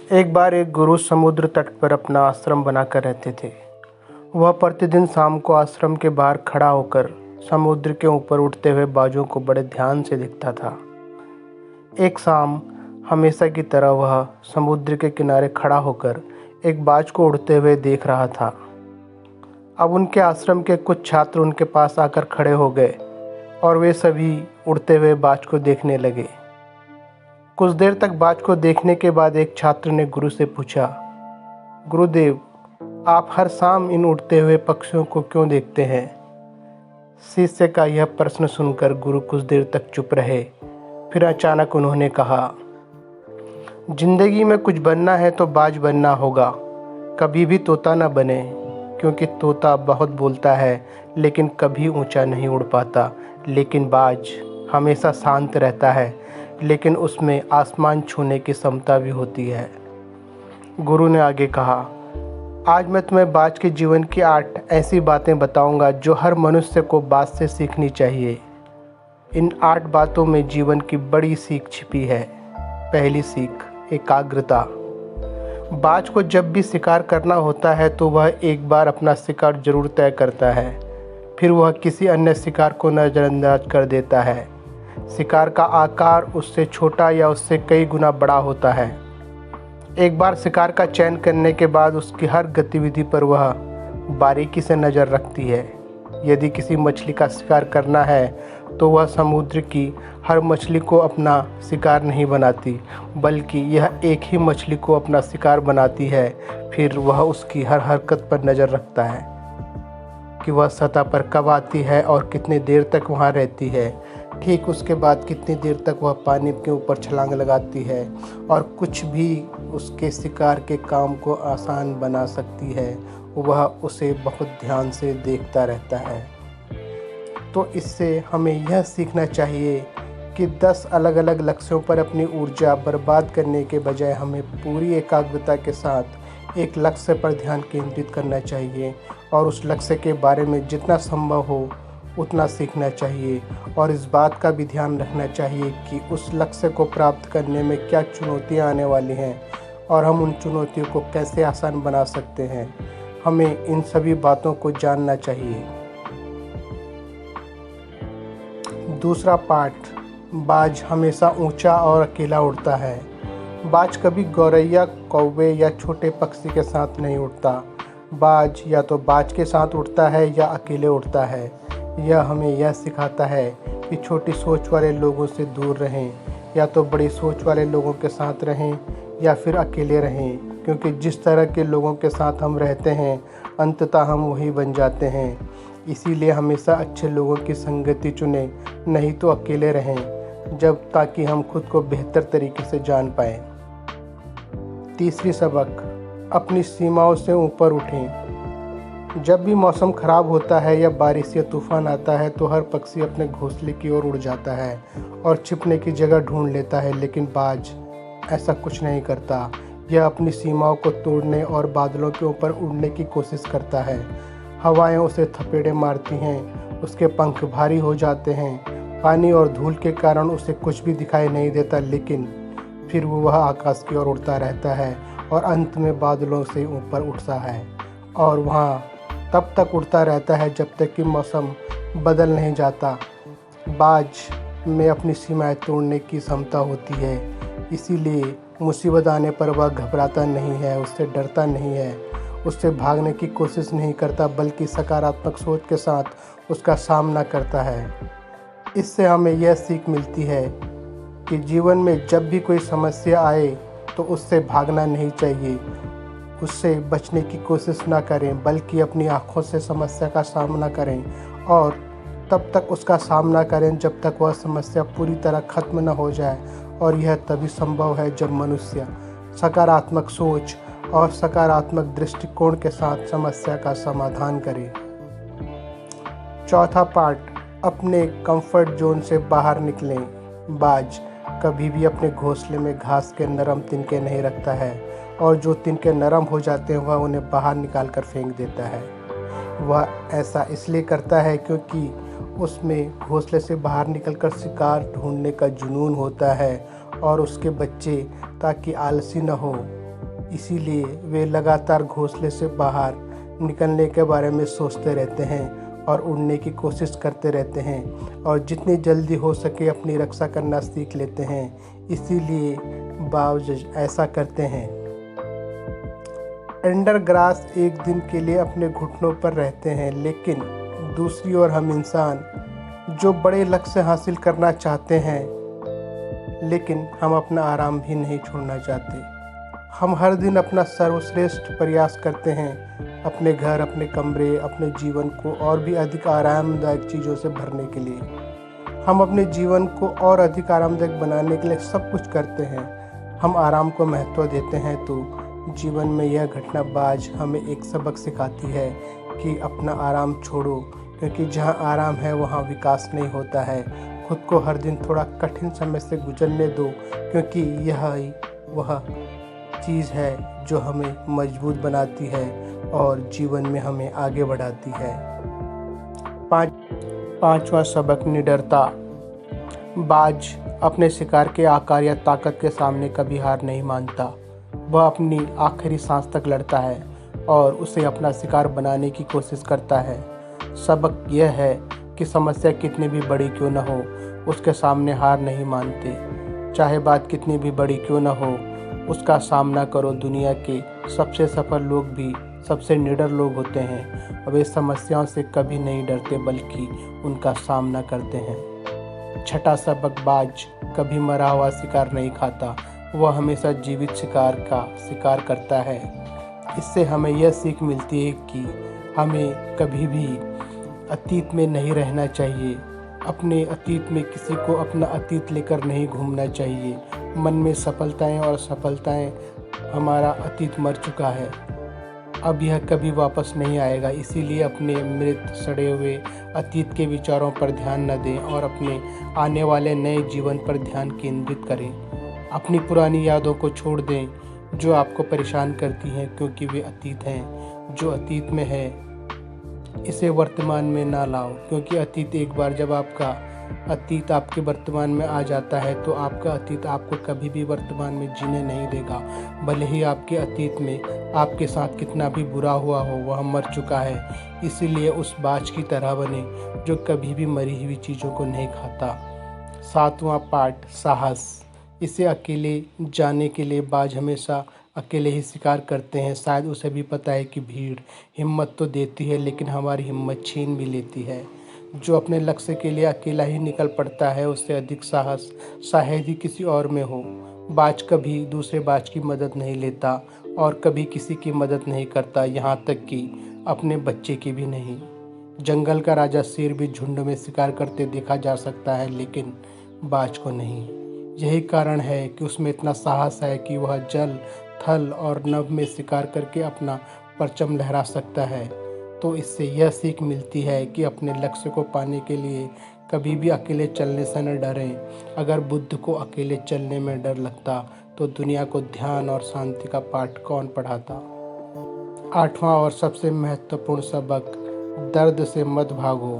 एक बार एक गुरु समुद्र तट पर अपना आश्रम बनाकर रहते थे। वह प्रतिदिन शाम को आश्रम के बाहर खड़ा होकर समुद्र के ऊपर उड़ते हुए बाजों को बड़े ध्यान से देखता था। एक शाम हमेशा की तरह वह समुद्र के किनारे खड़ा होकर एक बाज को उड़ते हुए देख रहा था। अब उनके आश्रम के कुछ छात्र उनके पास आकर खड़े हो गए और वे सभी उड़ते हुए बाज को देखने लगे। कुछ देर तक बाज को देखने के बाद एक छात्र ने गुरु से पूछा, गुरुदेव, आप हर शाम इन उड़ते हुए पक्षियों को क्यों देखते हैं? शिष्य का यह प्रश्न सुनकर गुरु कुछ देर तक चुप रहे। फिर अचानक उन्होंने कहा, जिंदगी में कुछ बनना है तो बाज बनना होगा। कभी भी तोता न बने, क्योंकि तोता बहुत बोलता है लेकिन कभी ऊंचा नहीं उड़ पाता। लेकिन बाज हमेशा शांत रहता है, लेकिन उसमें आसमान छूने की क्षमता भी होती है। गुरु ने आगे कहा, आज मैं तुम्हें बाज के जीवन की 8 ऐसी बातें बताऊंगा जो हर मनुष्य को बाज से सीखनी चाहिए। इन 8 बातों में जीवन की बड़ी सीख छिपी है। पहली सीख, एकाग्रता। बाज को जब भी शिकार करना होता है तो वह एक बार अपना शिकार जरूर तय करता है, फिर वह किसी अन्य शिकार को नज़रअंदाज कर देता है। शिकार का आकार उससे छोटा या उससे कई गुना बड़ा होता है। एक बार शिकार का चयन करने के बाद उसकी हर गतिविधि पर वह बारीकी से नज़र रखती है। यदि किसी मछली का शिकार करना है तो वह समुद्र की हर मछली को अपना शिकार नहीं बनाती, बल्कि यह एक ही मछली को अपना शिकार बनाती है। फिर वह उसकी हर हरकत पर नज़र रखता है कि वह सतह पर कब आती है और कितनी देर तक वहाँ रहती है। ठीक उसके बाद कितनी देर तक वह पानी के ऊपर छलांग लगाती है और कुछ भी उसके शिकार के काम को आसान बना सकती है, वह उसे बहुत ध्यान से देखता रहता है। तो इससे हमें यह सीखना चाहिए कि 10 अलग अलग लक्ष्यों पर अपनी ऊर्जा बर्बाद करने के बजाय हमें पूरी एकाग्रता के साथ एक लक्ष्य पर ध्यान केंद्रित करना चाहिए और उस लक्ष्य के बारे में जितना संभव हो उतना सीखना चाहिए। और इस बात का भी ध्यान रखना चाहिए कि उस लक्ष्य को प्राप्त करने में क्या चुनौतियां आने वाली हैं और हम उन चुनौतियों को कैसे आसान बना सकते हैं। हमें इन सभी बातों को जानना चाहिए। दूसरा पाठ, बाज हमेशा ऊंचा और अकेला उड़ता है। बाज कभी गौरैया, कौवे या छोटे पक्षी के साथ नहीं उड़ता। बाज या तो बाज के साथ उड़ता है या अकेले उड़ता है। यह हमें यह सिखाता है कि छोटी सोच वाले लोगों से दूर रहें, या तो बड़ी सोच वाले लोगों के साथ रहें या फिर अकेले रहें, क्योंकि जिस तरह के लोगों के साथ हम रहते हैं अंततः हम वही बन जाते हैं। इसीलिए हमेशा अच्छे लोगों की संगति चुनें, नहीं तो अकेले रहें, ताकि हम खुद को बेहतर तरीके से जान पाएं। तीसरी सबक, अपनी सीमाओं से ऊपर उठें। जब भी मौसम खराब होता है या बारिश या तूफान आता है तो हर पक्षी अपने घोंसले की ओर उड़ जाता है और छिपने की जगह ढूंढ लेता है, लेकिन बाज ऐसा कुछ नहीं करता। यह अपनी सीमाओं को तोड़ने और बादलों के ऊपर उड़ने की कोशिश करता है। हवाएं उसे थपेड़े मारती हैं, उसके पंख भारी हो जाते हैं, पानी और धूल के कारण उसे कुछ भी दिखाई नहीं देता, लेकिन फिर वह आकाश की ओर उड़ता रहता है और अंत में बादलों से ऊपर उठता है और वहाँ तब तक उड़ता रहता है जब तक कि मौसम बदल नहीं जाता। बाज में अपनी सीमाएं तोड़ने की क्षमता होती है, इसीलिए मुसीबत आने पर वह घबराता नहीं है, उससे डरता नहीं है, उससे भागने की कोशिश नहीं करता, बल्कि सकारात्मक सोच के साथ उसका सामना करता है। इससे हमें यह सीख मिलती है कि जीवन में जब भी कोई समस्या आए तो उससे भागना नहीं चाहिए, उससे बचने की कोशिश ना करें, बल्कि अपनी आँखों से समस्या का सामना करें और तब तक उसका सामना करें जब तक वह समस्या पूरी तरह खत्म न हो जाए। और यह तभी संभव है जब मनुष्य सकारात्मक सोच और सकारात्मक दृष्टिकोण के साथ समस्या का समाधान करे। चौथा पार्ट, अपने कंफर्ट जोन से बाहर निकलें। बाज कभी भी अपने घोंसले में घास के नरम तिनके नहीं रखता है और जो तिनके नरम हो जाते हैं वह उन्हें बाहर निकाल कर फेंक देता है। वह ऐसा इसलिए करता है क्योंकि उसमें घोंसले से बाहर निकलकर शिकार ढूंढने का जुनून होता है और उसके बच्चे ताकि आलसी न हो इसीलिए वे लगातार घोंसले से बाहर निकलने के बारे में सोचते रहते हैं और उड़ने की कोशिश करते रहते हैं और जितनी जल्दी हो सके अपनी रक्षा करना सीख लेते हैं। इसीलिए बाज ऐसा करते हैं। एंडरग्रास एक दिन के लिए अपने घुटनों पर रहते हैं, लेकिन दूसरी ओर हम इंसान जो बड़े लक्ष्य हासिल करना चाहते हैं, लेकिन हम अपना आराम भी नहीं छोड़ना चाहते। हम हर दिन अपना सर्वश्रेष्ठ प्रयास करते हैं अपने घर, अपने कमरे, अपने जीवन को और भी अधिक आरामदायक चीज़ों से भरने के लिए। हम अपने जीवन को और अधिक आरामदायक बनाने के लिए सब कुछ करते हैं। हम आराम को महत्व देते हैं, तो जीवन में यह घटना बाज हमें एक सबक सिखाती है कि अपना आराम छोड़ो, क्योंकि जहाँ आराम है वहाँ विकास नहीं होता है। खुद को हर दिन थोड़ा कठिन समय से गुजरने दो, क्योंकि यह ही वह चीज़ है जो हमें मजबूत बनाती है और जीवन में हमें आगे बढ़ाती है। पांचवा सबक, निडरता। बाज अपने शिकार के आकार या ताकत के सामने कभी हार नहीं मानता। वह अपनी आखिरी सांस तक लड़ता है और उसे अपना शिकार बनाने की कोशिश करता है। सबक यह है कि समस्या कितनी भी बड़ी क्यों न हो, उसके सामने हार नहीं मानते। चाहे बात कितनी भी बड़ी क्यों न हो, उसका सामना करो। दुनिया के सबसे सफल लोग भी सबसे निडर लोग होते हैं। वे समस्याओं से कभी नहीं डरते, बल्कि उनका सामना करते हैं। छठा सबक, बाज कभी मरा हुआ शिकार नहीं खाता, वह हमेशा जीवित शिकार का शिकार करता है। इससे हमें यह सीख मिलती है कि हमें कभी भी अतीत में नहीं रहना चाहिए। अपने अतीत में किसी को अपना अतीत लेकर नहीं घूमना चाहिए। मन में सफलताएं और असफलताएं, हमारा अतीत मर चुका है, अब यह कभी वापस नहीं आएगा। इसीलिए अपने मृत सड़े हुए अतीत के विचारों पर ध्यान न दें और अपने आने वाले नए जीवन पर ध्यान केंद्रित करें। अपनी पुरानी यादों को छोड़ दें जो आपको परेशान करती हैं, क्योंकि वे अतीत हैं। जो अतीत में है इसे वर्तमान में ना लाओ, क्योंकि अतीत एक बार जब आपका अतीत आपके वर्तमान में आ जाता है तो आपका अतीत आपको कभी भी वर्तमान में जीने नहीं देगा। भले ही आपके अतीत में आपके साथ कितना भी बुरा हुआ हो, वह मर चुका है। इसीलिए उस बाज की तरह बने जो कभी भी मरी हुई चीज़ों को नहीं खाता। सातवां पार्ट, साहस। इसे अकेले जाने के लिए बाज हमेशा अकेले ही शिकार करते हैं। शायद उसे भी पता है कि भीड़ हिम्मत तो देती है, लेकिन हमारी हिम्मत छीन भी लेती है। जो अपने लक्ष्य के लिए अकेला ही निकल पड़ता है, उससे अधिक साहस शायद ही किसी और में हो। बाज कभी दूसरे बाज की मदद नहीं लेता और कभी किसी की मदद नहीं करता, यहाँ तक कि अपने बच्चे की भी नहीं। जंगल का राजा शेर भी झुंड में शिकार करते देखा जा सकता है, लेकिन बाज को नहीं। यही कारण है कि उसमें इतना साहस है कि वह जल, थल और नभ में शिकार करके अपना परचम लहरा सकता है। तो इससे यह सीख मिलती है कि अपने लक्ष्य को पाने के लिए कभी भी अकेले चलने से न डरें। अगर बुद्ध को अकेले चलने में डर लगता तो दुनिया को ध्यान और शांति का पाठ कौन पढ़ाता। आठवां और सबसे महत्वपूर्ण सबक, दर्द से मत भागो।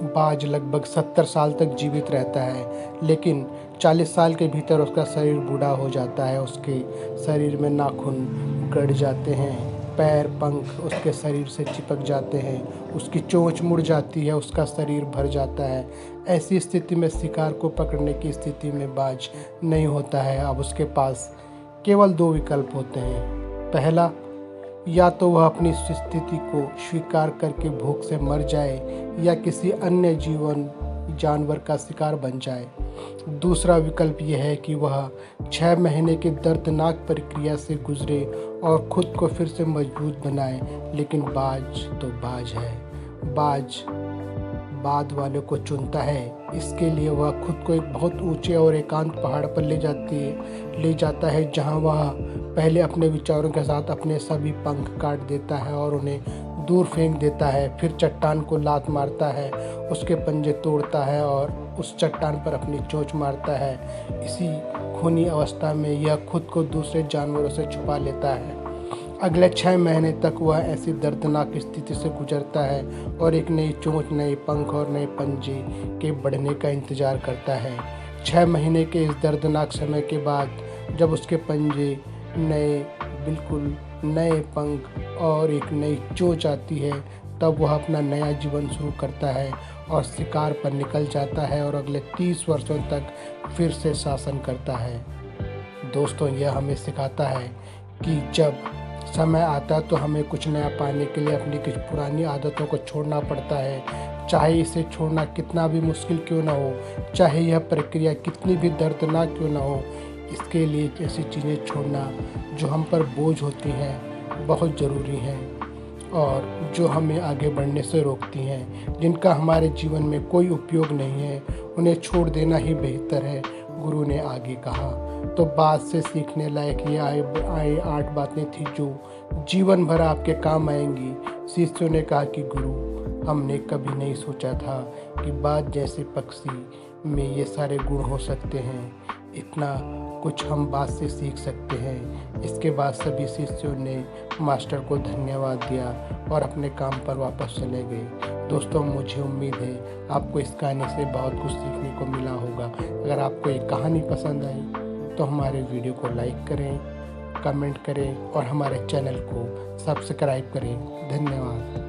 बाज लगभग 70 साल तक जीवित रहता है, लेकिन 40 साल के भीतर उसका शरीर बूढ़ा हो जाता है। उसके शरीर में नाखून गड़ जाते हैं, पैर, पंख उसके शरीर से चिपक जाते हैं, उसकी चोंच मुड़ जाती है, उसका शरीर भर जाता है। ऐसी स्थिति में शिकार को पकड़ने की स्थिति में बाज नहीं होता है। अब उसके पास केवल 2 विकल्प होते हैं। पहला, या तो वह अपनी स्थिति को स्वीकार करके भूख से मर जाए या किसी अन्य जानवर का शिकार बन जाए। दूसरा विकल्प यह है कि वह 6 महीने की दर्दनाक प्रक्रिया से गुजरे और खुद को फिर से मजबूत बनाए। लेकिन बाज तो बाज है। बाज बाद वालों को चुनता है। इसके लिए वह खुद को एक बहुत ऊंचे और एकांत पहाड़ पर ले जाता है, जहां वह पहले अपने विचारों के साथ अपने सभी पंख काट देता है और उन्हें दूर फेंक देता है। फिर चट्टान को लात मारता है, उसके पंजे तोड़ता है और उस चट्टान पर अपनी चोंच मारता है। इसी खूनी अवस्था में यह खुद को दूसरे जानवरों से छुपा लेता है। अगले 6 महीने तक वह ऐसी दर्दनाक स्थिति से गुजरता है और एक नई चोंच, नए पंख और नए पंजे के बढ़ने का इंतजार करता है। 6 महीने के इस दर्दनाक समय के बाद जब उसके पंजे नए बिल्कुल नए पंख और एक नई चोंच आती है, तब वह अपना नया जीवन शुरू करता है और शिकार पर निकल जाता है और अगले 30 वर्षों तक फिर से शासन करता है। दोस्तों, यह हमें सिखाता है कि जब समय आता है तो हमें कुछ नया पाने के लिए अपनी कुछ पुरानी आदतों को छोड़ना पड़ता है। चाहे इसे छोड़ना कितना भी मुश्किल क्यों ना हो, चाहे यह प्रक्रिया कितनी भी दर्दनाक क्यों ना हो, इसके लिए ऐसी चीज़ें छोड़ना जो हम पर बोझ होती हैं बहुत ज़रूरी हैं और जो हमें आगे बढ़ने से रोकती हैं, जिनका हमारे जीवन में कोई उपयोग नहीं है, उन्हें छोड़ देना ही बेहतर है, गुरु ने आगे कहा। तो बात से सीखने लायक ये आए 8 बातें थी जो जीवन भर आपके काम आएंगी। शिष्यों ने कहा कि गुरु, हमने कभी नहीं सोचा था कि बाज जैसे पक्षी में ये सारे गुण हो सकते हैं। इतना कुछ हम बात से सीख सकते हैं। इसके बाद सभी शिष्यों ने मास्टर को धन्यवाद दिया और अपने काम पर वापस चले गए। दोस्तों, मुझे उम्मीद है आपको इस कहानी से बहुत कुछ सीखने को मिला होगा। अगर आपको ये कहानी पसंद आई तो हमारे वीडियो को लाइक करें, कमेंट करें और हमारे चैनल को सब्सक्राइब करें। धन्यवाद।